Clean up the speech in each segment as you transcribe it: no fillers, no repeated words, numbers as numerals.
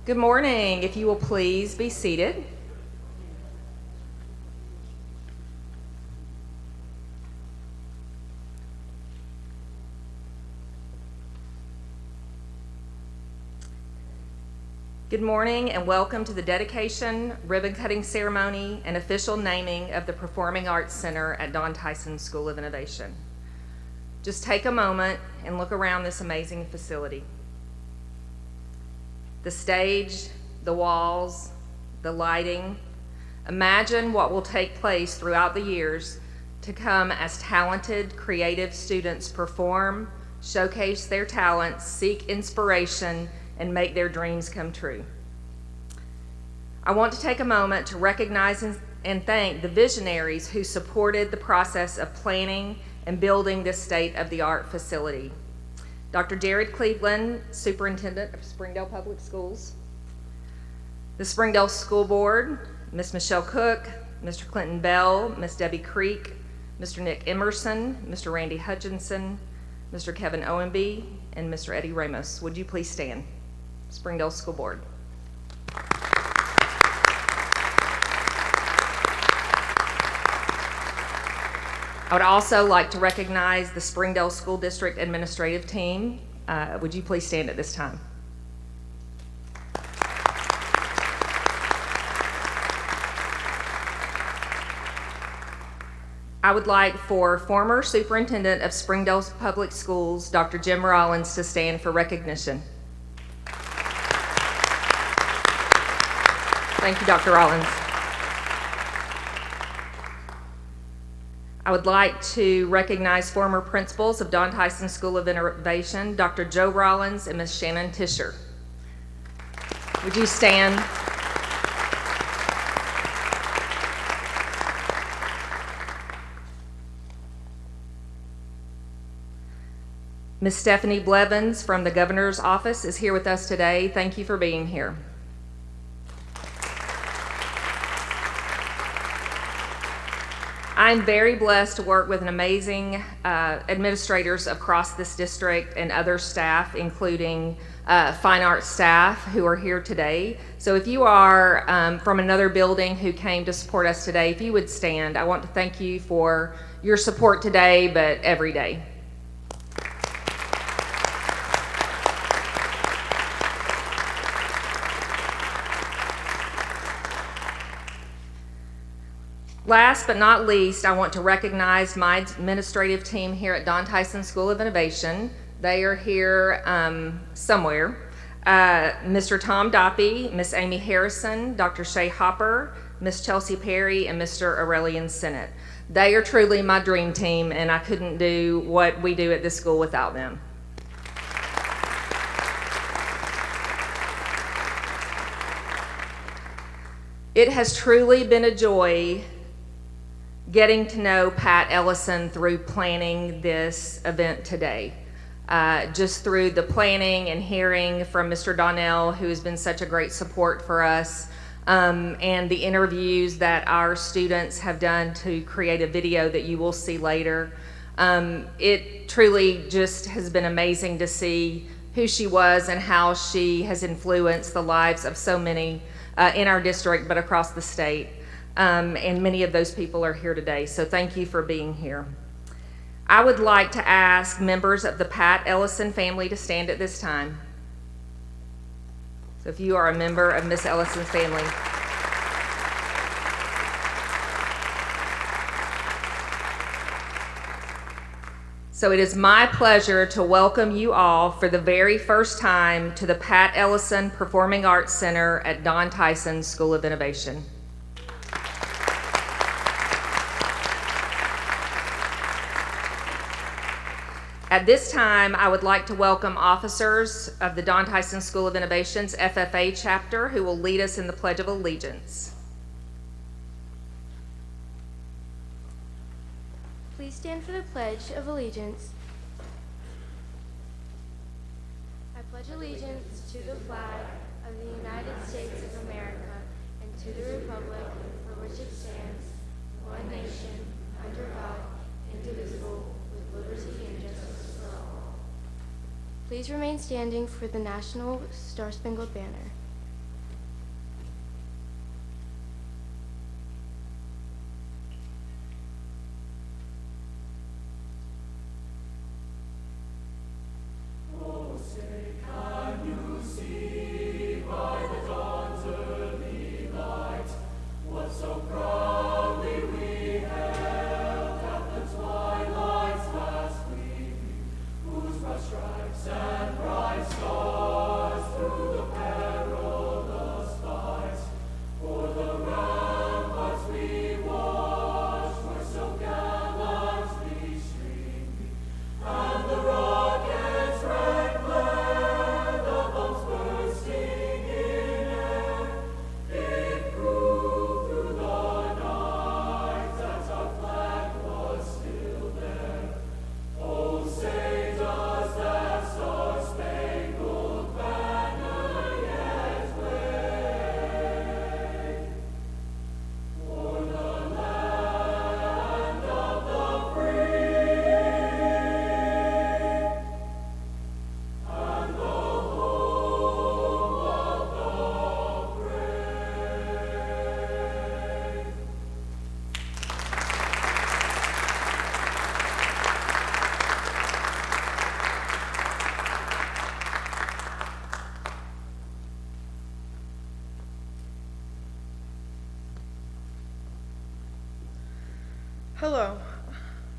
Good morning. If you will please be seated. Good morning and welcome to the dedication, ribbon cutting ceremony, and official naming of the Performing Arts Center at Don Tyson School of Innovation. Just take a moment and look around this amazing facility. The stage, the walls, the lighting. Imagine what will take place throughout the years to come as talented, creative students perform, showcase their talents, seek inspiration, and make their dreams come true. I want to take a moment to recognize and thank the visionaries who supported the process of planning and building this state-of-the-art facility. Dr. Jared Cleveland, Superintendent of Springdale Public Schools, the Springdale School Board, Ms. Michelle Cook, Mr. Clinton Bell, Ms. Debbie Creek, Mr. Nick Emerson, Mr. Randy Hutchinson, Mr. Kevin Owenby, and Mr. Eddie Ramos. Would you please stand? Springdale School Board. I would also like to recognize the Springdale School District Administrative Team. Would you please stand at this time? I would like for former Superintendent of Springdale Public Schools, Dr. Jim Rollins, to stand for recognition. Thank you, Dr. Rollins. I would like to recognize former principals of Don Tyson School of Innovation, Dr. Joe Rollins and Ms. Shannon Tischer. Would you stand? Ms. Stephanie Blevins from the Governor's Office is here with us today. Thank you for being here. I'm very blessed to work with an amazing administrators across this district and other staff, including fine arts staff who are here today. So if you are from another building who came to support us today, if you would stand, I want to thank you for your support today, but every day. Last but not least, I want to recognize my administrative team here at Don Tyson School of Innovation. They are here somewhere. Mr. Tom Doppy, Miss Amy Harrison, Dr. Shay Hopper, Miss Chelsea Perry, and Mr. Aurelian Sennett. They are truly my dream team, and I couldn't do what we do at this school without them. It has truly been a joy getting to know Pat Ellison through planning this event today. Just through the planning and hearing from Mr. Donnell, who has been such a great support for us, and the interviews that our students have done to create a video that you will see later. It truly just has been amazing to see who she was and how she has influenced the lives of so many in our district, but across the state. And many of those people are here today, so thank you for being here. I would like to ask members of the Pat Ellison family to stand at this time. So if you are a member of Miss Ellison's family. So it is my pleasure to welcome you all for the very first time to the Pat Ellison Performing Arts Center at Don Tyson School of Innovation. At this time, I would like to welcome officers of the Don Tyson School of Innovation's FFA chapter who will lead us in the Pledge of Allegiance. Please stand for the Pledge of Allegiance. I pledge allegiance to the flag of the United States of America and to the republic for which it stands, one nation, under God, indivisible, with liberty and justice for all. Please remain standing for the National Star-Spangled Banner. Hello,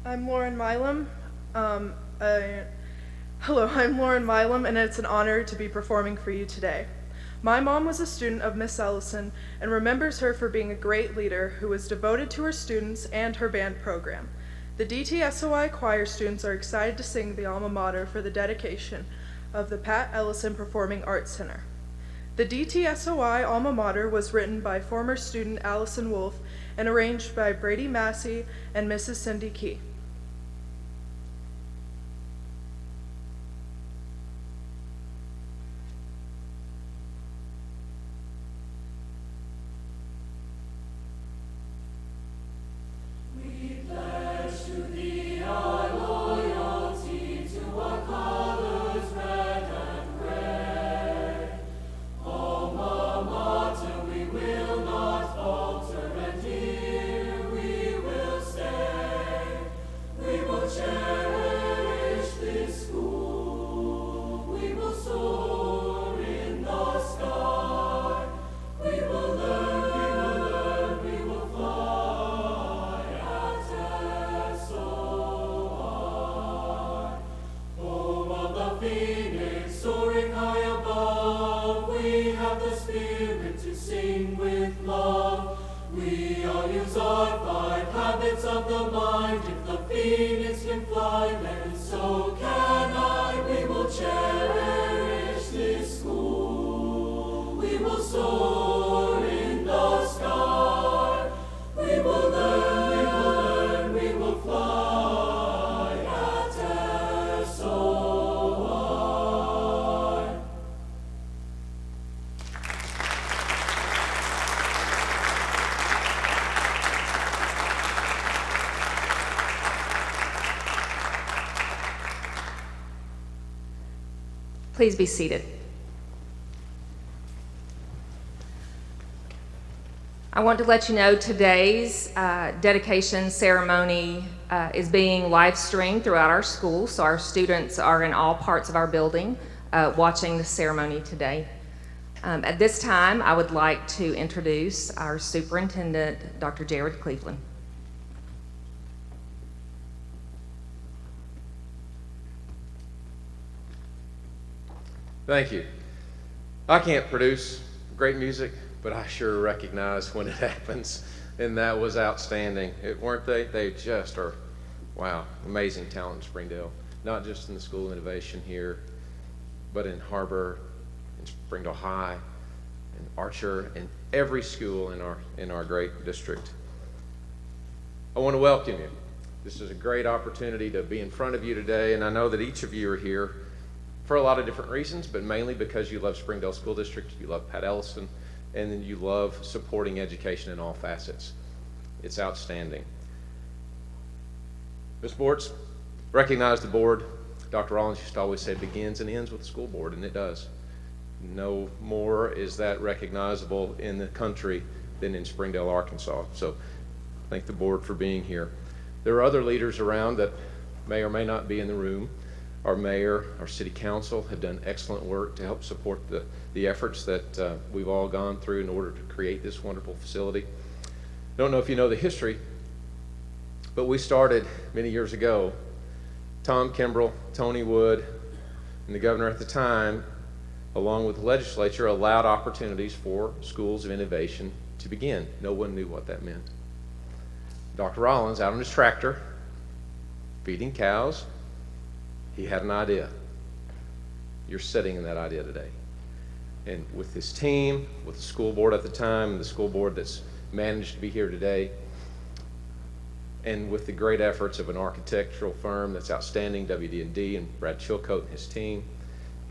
I'm Lauren Milam. I'm Lauren Milam, and it's an honor to be performing for you today. My mom was a student of Miss Ellison and remembers her for being a great leader who was devoted to her students and her band program. The DTSOI choir students are excited to sing the alma mater for the dedication of the Pat Ellison Performing Arts Center. The DTSOI alma mater was written by former student Allison Wolf and arranged by Brady Massey and Mrs. Cindy Key. Please be seated. I want to let you know today's dedication ceremony is being live streamed throughout our school, so our students are in all parts of our building watching the ceremony today. At this time, I would like to introduce our superintendent, Dr. Jared Cleveland. Thank you. I can't produce great music, but I sure recognize when it happens, and that was outstanding. Weren't they? They just are, wow, amazing talent in Springdale. Not just in the School of Innovation here, but in HAR-BER, in Springdale High, in Archer, and every school in our great district. I want to welcome you. This is a great opportunity to be in front of you today, and I know that each of you are here for a lot of different reasons, but mainly because you love Springdale School District, you love Pat Ellison, and then you love supporting education in all facets. It's outstanding. Ms. Boortz, recognize the board. Dr. Rollins used to always say it begins and ends with the school board, and it does. No more is that recognizable in the country than in Springdale, Arkansas. So thank the board for being here. There are other leaders around that may or may not be in the room. Our mayor, our city council have done excellent work to help support the efforts that we've all gone through in order to create this wonderful facility. I don't know if you know the history, but we started many years ago. Tom Kimbrell, Tony Wood, and the governor at the time, along with the legislature, allowed opportunities for schools of innovation to begin. No one knew what that meant. Dr. Rollins, out on his tractor, feeding cows, he had an idea. You're sitting in that idea today. And with his team, with the school board at the time, and the school board that's managed to be here today, and with the great efforts of an architectural firm that's outstanding, WD&D, and Brad Chilcote and his team,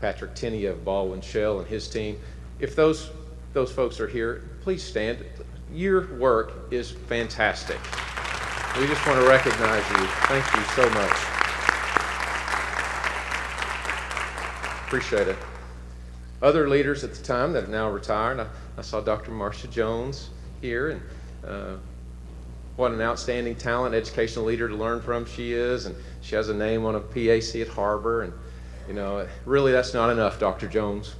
Patrick Tinney of Baldwin Shell and his team. If those folks are here, please stand. Your work is fantastic. We just want to recognize you. Thank you so much. Appreciate it. Other leaders at the time that have now retired, I saw Dr. Marcia Jones here, and what an outstanding talent, educational leader to learn from she is, and she has a name on a PAC at HAR-BER, and you know, really that's not enough, Dr. Jones.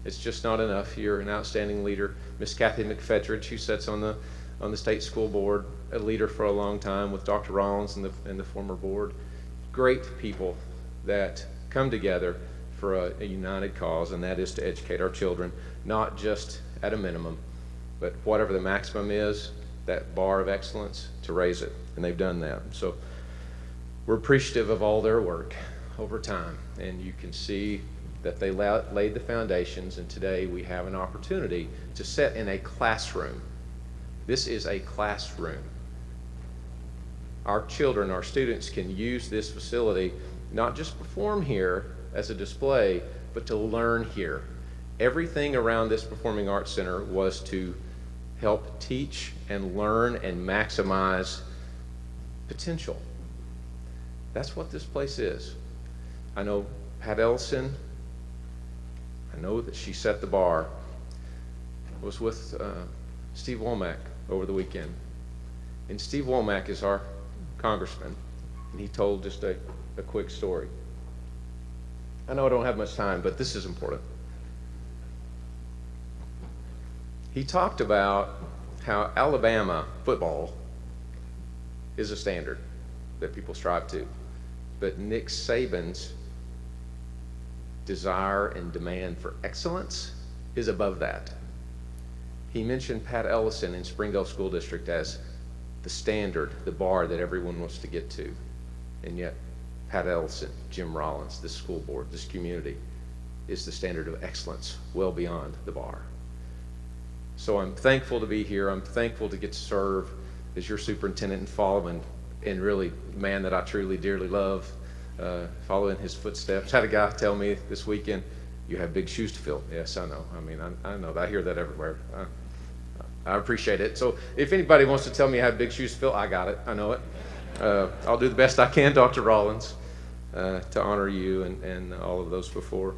It's just not enough. You're an outstanding leader. Miss Kathy McFetridge, who sits on on the state school board, a leader for a long time with Dr. Rollins and the former board. Great people that come together for a united cause, and that is to educate our children, not just at a minimum, but whatever the maximum is, that bar of excellence, to raise it, and they've done that. So we're appreciative of all their work over time, and you can see that they laid the foundations, and today we have an opportunity to set in a classroom. This is a classroom. Our children, our students can use this facility, not just perform here as a display, but to learn here. Everything around this Performing Arts Center was to help teach and learn and maximize potential. That's what this place is. I know Pat Ellison, I know that she set the bar. I was with Steve Womack over the weekend, and Steve Womack is our congressman, and he told just a quick story. I know I don't have much time, but this is important. He talked about how Alabama football is a standard that people strive to, but Nick Saban's desire and demand for excellence is above that. He mentioned Pat Ellison in Springdale School District as the standard, the bar that everyone wants to get to, and yet Pat Ellison, Jim Rollins, this school board, this community is the standard of excellence well beyond the bar. So I'm thankful to be here. I'm thankful to get to serve as your superintendent and follow and really man that I truly dearly love, follow in his footsteps. Had a guy tell me this weekend, you have big shoes to fill. Yes, I know. I mean, I know that. I hear that everywhere. I appreciate it. So if anybody wants to tell me I have big shoes to fill, I got it. I know it. I'll do the best I can, Dr. Rollins, to honor you and all of those before.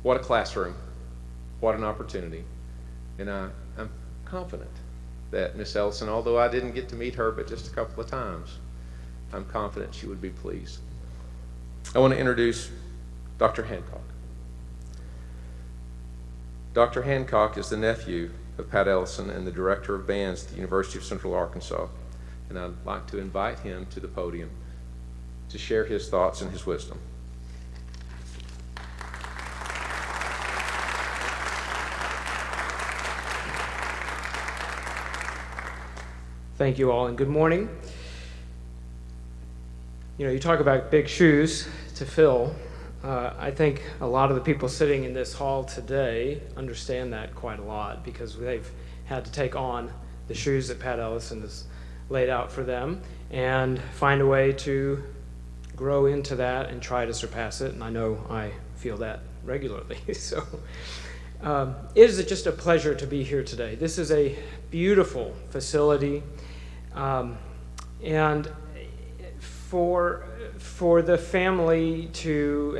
What a classroom. What an opportunity. And I'm confident that Miss Ellison, although I didn't get to meet her but just a couple of times, I'm confident she would be pleased. I want to introduce Dr. Hancock. Dr. Hancock is the nephew of Pat Ellison and the director of bands at the University of Central Arkansas, and I'd like to invite him to the podium to share his thoughts and his wisdom. Thank you all, and good morning. You know, you talk about big shoes to fill. I think a lot of the people sitting in this hall today understand that quite a lot because they've had to take on the shoes that Pat Ellison has laid out for them and find a way to grow into that and try to surpass it, and I know I feel that regularly. So it is just a pleasure to be here today. This is a beautiful facility, and for the family to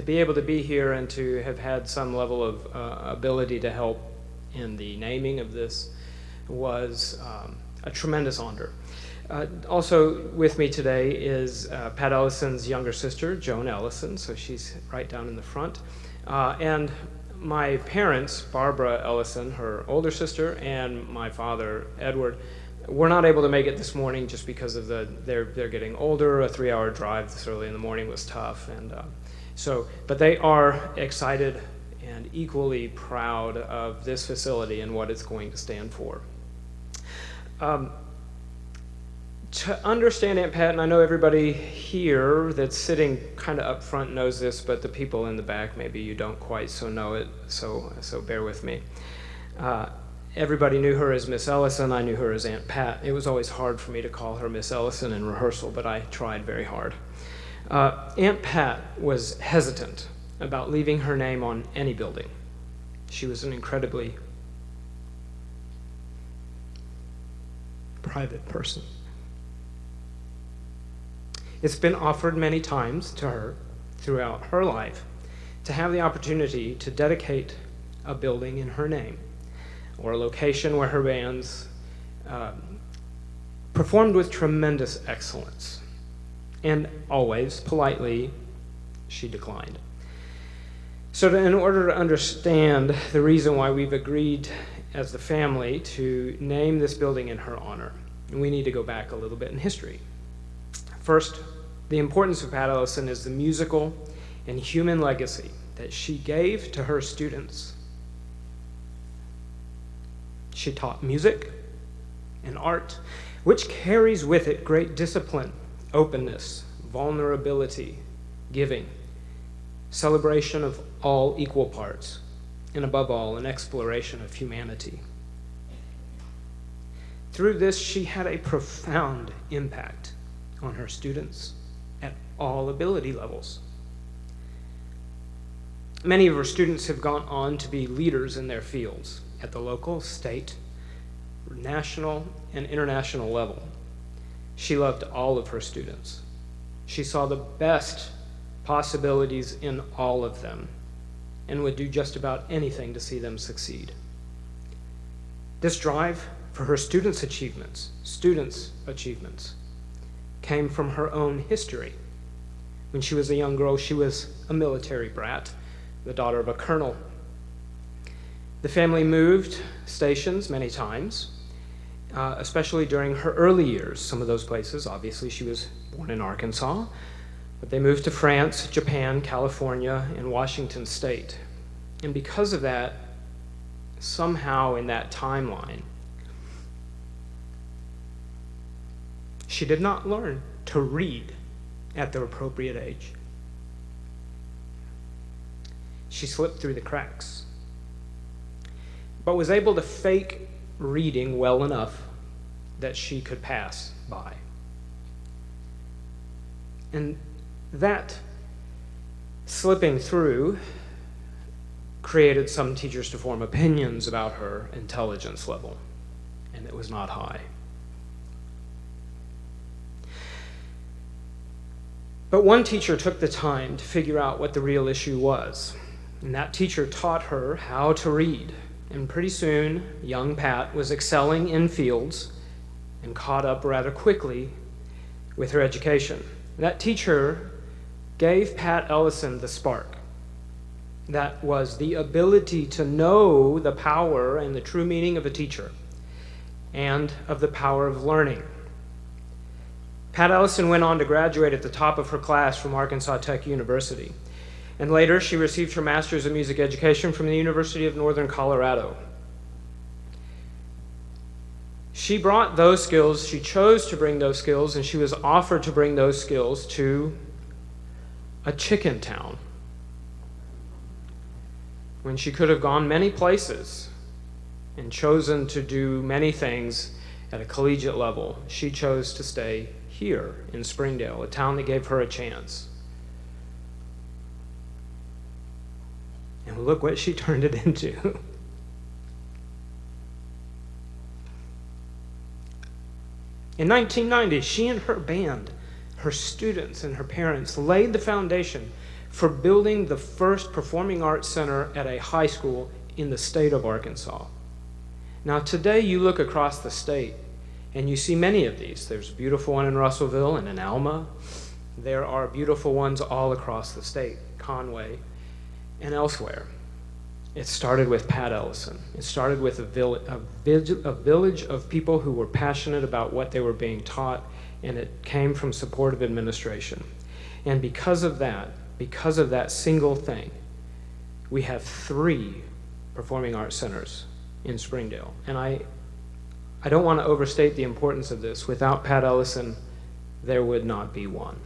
be able to be here and to have had some level of ability to help in the naming of this was a tremendous honor. Also with me today is Pat Ellison's younger sister, Joan Ellison, so she's right down in the front, and my parents, Barbara Ellison, her older sister, and my father, Edward, were not able to make it this morning just because of they're getting older. A 3-hour drive this early in the morning was tough, and but they are excited and equally proud of this facility and what it's going to stand for. To understand Aunt Pat, and I know everybody here that's sitting kind of up front knows this, but the people in the back, maybe you don't quite so know it, so bear with me. Everybody knew her as Miss Ellison. I knew her as Aunt Pat. It was always hard for me to call her Miss Ellison in rehearsal, but I tried very hard. Aunt Pat was hesitant about leaving her name on any building. She was an incredibly private person. It's been offered many times to her throughout her life to have the opportunity to dedicate a building in her name or a location where her bands performed with tremendous excellence. And always, politely, she declined. So in order to understand the reason why we've agreed as the family to name this building in her honor, we need to go back a little bit in history. First, the importance of Pat Ellison is the musical and human legacy that she gave to her students. She taught music and art, which carries with it great discipline, openness, vulnerability, giving, celebration of all equal parts, and above all, an exploration of humanity. Through this, she had a profound impact on her students at all ability levels. Many of her students have gone on to be leaders in their fields at the local, state, national, and international level. She loved all of her students. She saw the best possibilities in all of them and would do just about anything to see them succeed. This drive for her students' achievements, came from her own history. When she was a young girl, she was a military brat, the daughter of a colonel. The family moved stations many times, especially during her early years. Some of those places, obviously she was born in Arkansas, but they moved to France, Japan, California, and Washington State. And because of that, somehow in that timeline, she did not learn to read at the appropriate age. She slipped through the cracks, but was able to fake reading well enough that she could pass by. And that slipping through created some teachers to form opinions about her intelligence level, and it was not high. But one teacher took the time to figure out what the real issue was, and that teacher taught her how to read. And pretty soon, young Pat was excelling in fields and caught up rather quickly with her education. That teacher gave Pat Ellison the spark. That was the ability to know the power and the true meaning of a teacher and of the power of learning. Pat Ellison went on to graduate at the top of her class from Arkansas Tech University. And later, she received her Master's of Music Education from the University of Northern Colorado. She brought those skills, she chose to bring those skills, and she was offered to bring those skills to a chicken town, when she could have gone many places and chosen to do many things at a collegiate level. She chose to stay here in Springdale, a town that gave her a chance. And look what she turned it into. In 1990, she and her band, her students and her parents, laid the foundation for building the first performing arts center at a high school in the state of Arkansas. Now today you look across the state and you see many of these. There's a beautiful one in Russellville and in Alma. There are beautiful ones all across the state, Conway and elsewhere. It started with Pat Ellison. It started with a village of people who were passionate about what they were being taught, and it came from supportive administration. And because of that single thing, we have 3 performing arts centers in Springdale. And I don't want to overstate the importance of this. Without Pat Ellison, there would not be one.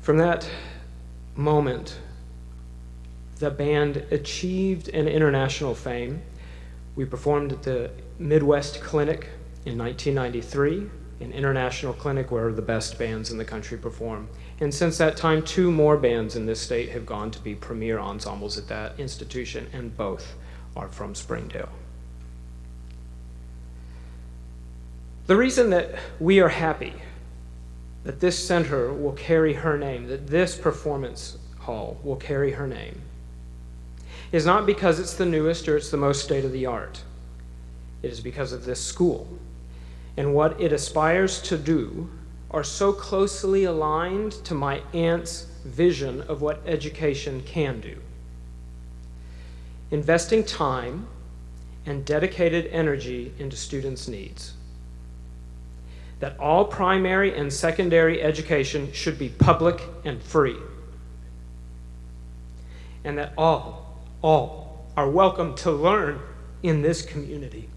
From that moment, the band achieved an international fame. We performed at the Midwest Clinic in 1993, an international clinic where the best bands in the country perform. And since that time, 2 more bands in this state have gone to be premier ensembles at that institution, and both are from Springdale. The reason that we are happy that this center will carry her name, that this performance hall will carry her name, is not because it's the newest or it's the most state-of-the-art. It is because of this school and what it aspires to do are so closely aligned to my aunt's vision of what education can do. Investing time and dedicated energy into students' needs. That all primary and secondary education should be public and free. And that all are welcome to learn in this community.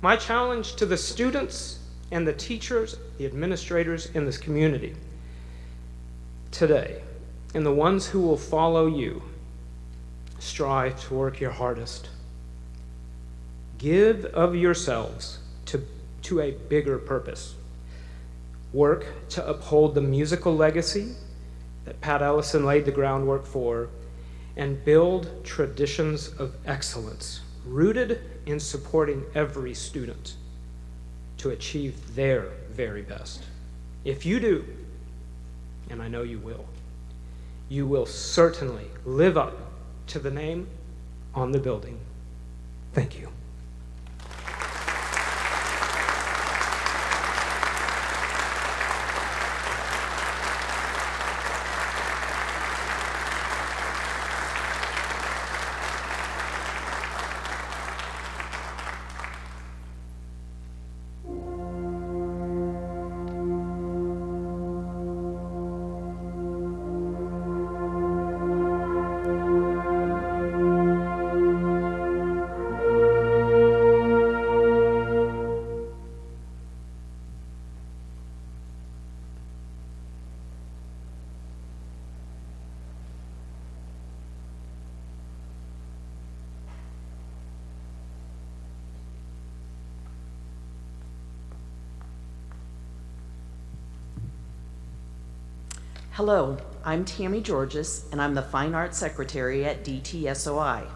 My challenge to the students and the teachers, the administrators in this community today, and the ones who will follow you, strive to work your hardest. Give of yourselves to a bigger purpose. Work to uphold the musical legacy that Pat Ellison laid the groundwork for, and build traditions of excellence rooted in supporting every student to achieve their very best. If you do, and I know you will certainly live up to the name on the building. Thank you. Hello, I'm Tammy Gorges, and I'm the Fine Arts Secretary at DTSOI.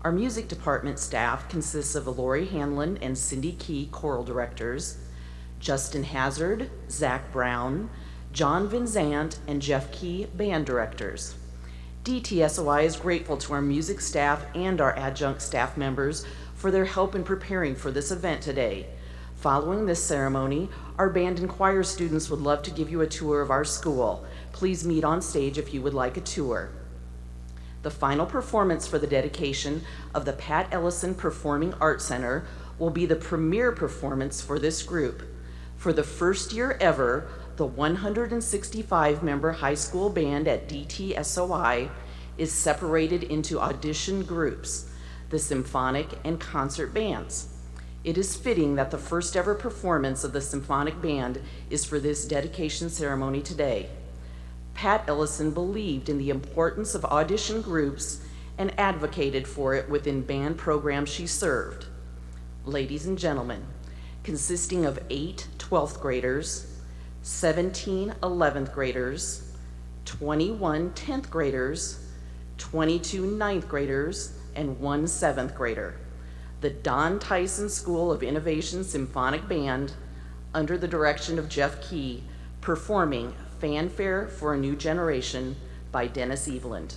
Our music department staff consists of Lori Hanlon and Cindy Key, choral directors, Justin Hazard, Zach Brown, John Van Zandt, and Jeff Key, band directors. DTSOI is grateful to our music staff and our adjunct staff members for their help in preparing for this event today. Following this ceremony, our band and choir students would love to give you a tour of our school. Please meet on stage if you would like a tour. The final performance for the dedication of the Pat Ellison Performing Arts Center will be the premiere performance for this group. For the first year ever, the 165-member high school band at DTSOI is separated into audition groups, the symphonic and concert bands. It is fitting that the first ever performance of the symphonic band is for this dedication ceremony today. Pat Ellison believed in the importance of audition groups and advocated for it within band programs she served. Ladies and gentlemen, consisting of 8 12th graders, 17 11th graders, 21 10th graders, 22 9th graders, and 1 7th grader. The Don Tyson School of Innovation Symphonic Band, under the direction of Jeff Key, performing Fanfare for a New Generation by Dennis Eveland.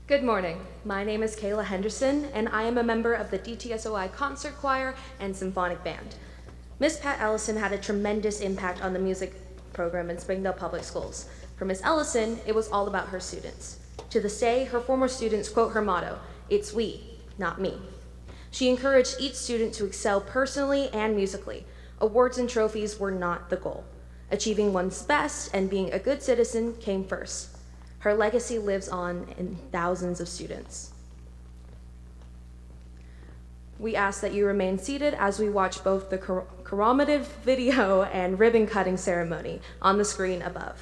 Good morning. My name is Kayla Henderson, and I am a member of the DTSOI Concert Choir and Symphonic Band. Miss Pat Ellison had a tremendous impact on the music program in Springdale Public Schools. For Miss Ellison, it was all about her students. To this day, her former students quote her motto, "It's we, not me." She encouraged each student to excel personally and musically. Awards and trophies were not the goal. Achieving one's best and being a good citizen came first. Her legacy lives on in thousands of students. We ask that you remain seated as we watch both the commemorative video and ribbon cutting ceremony on the screen above.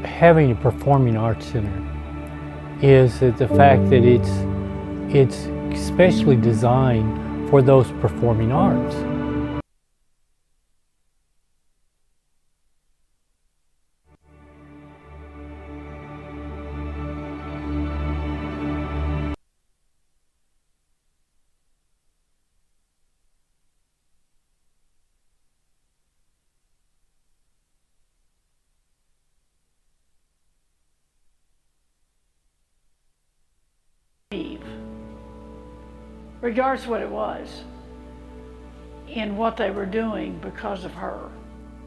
Having a performing arts center is the fact that it's especially designed for those performing arts. Regardless of what it was, and what they were doing because of her.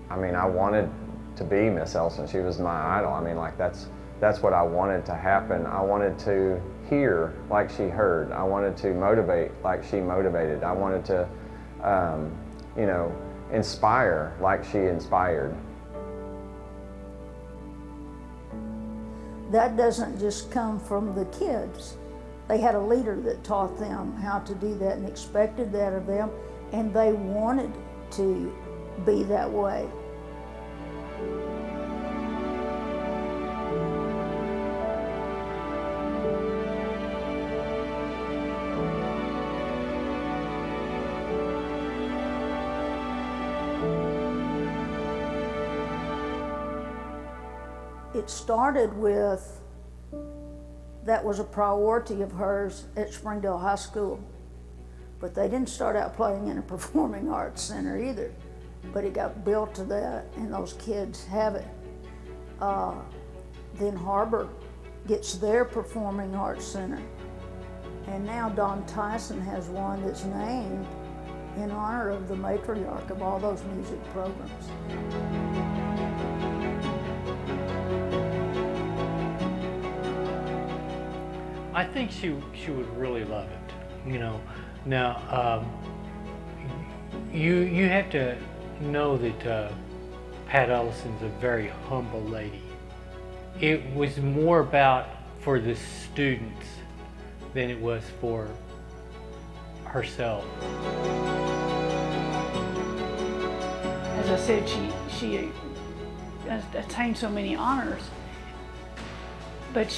I mean, I wanted to be Miss Ellison. She was my idol. I mean, like that's what I wanted to happen. I wanted to hear like she heard. I wanted to motivate like she motivated. I wanted to, you know, inspire like she inspired. That doesn't just come from the kids. They had a leader that taught them how to do that and expected that of them, and they wanted to be that way. It started with that was a priority of hers at Springdale High School. But they didn't start out playing in a performing arts center either. But it got built to that, and those kids have it. Then HAR-BER gets their performing arts center. And now Don Tyson has one that's named in honor of the matriarch of all those music programs. I think she would really love it, you know. Now, you have to know that Pat Ellison's a very humble lady. It was more about for the students than it was for herself. As I said, she attained so many honors, but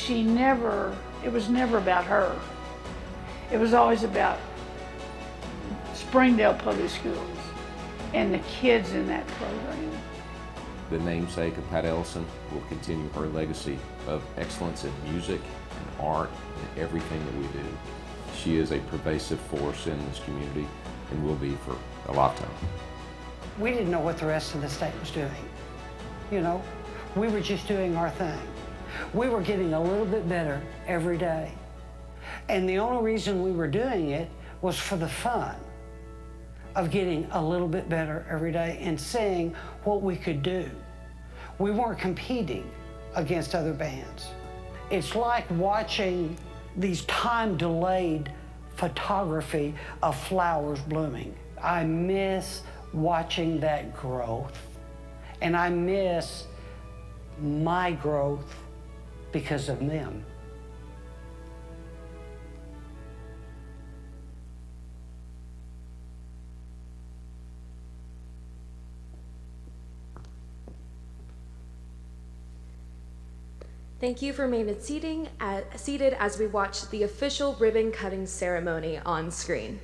it was never about her. It was always about Springdale Public Schools and the kids in that program. The namesake of Pat Ellison will continue her legacy of excellence in music and art and everything that we do. She is a pervasive force in this community and will be for a lifetime. We didn't know what the rest of the state was doing. You know, we were just doing our thing. We were getting a little bit better every day. And the only reason we were doing it was for the fun of getting a little bit better every day and seeing what we could do. We weren't competing against other bands. It's like watching these time-delayed photography of flowers blooming. I miss watching that growth, and I miss my growth because of them. Thank you for remaining seated as we watch the official ribbon cutting ceremony on screen.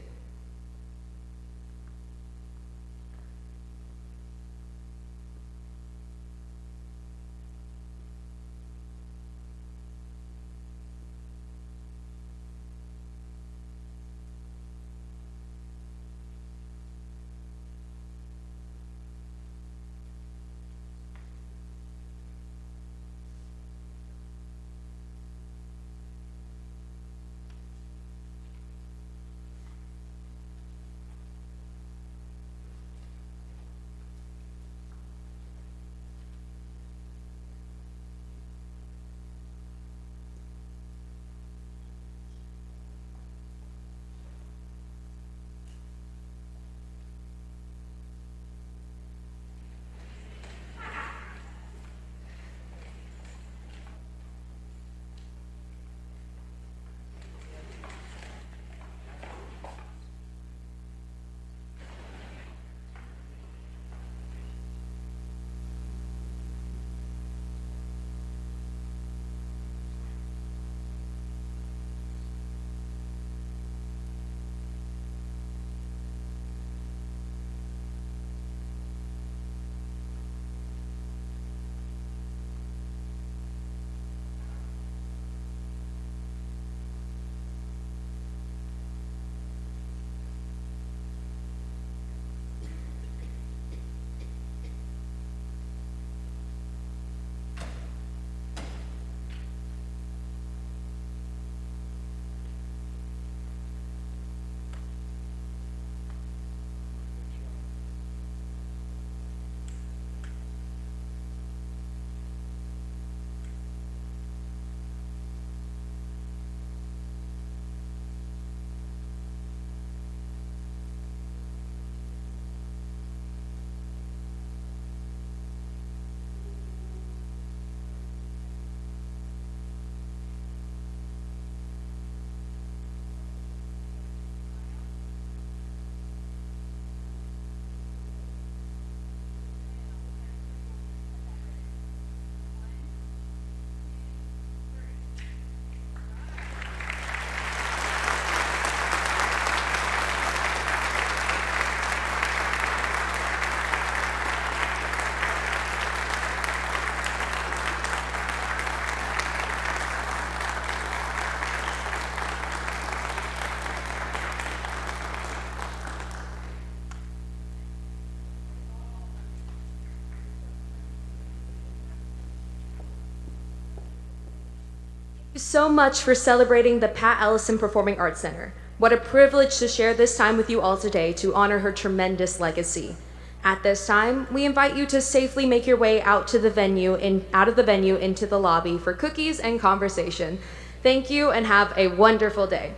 Thank you so much for celebrating the Pat Ellison Performing Arts Center. What a privilege to share this time with you all today to honor her tremendous legacy. At this time, we invite you to safely make your way out of the venue into the lobby for cookies and conversation. Thank you and have a wonderful day.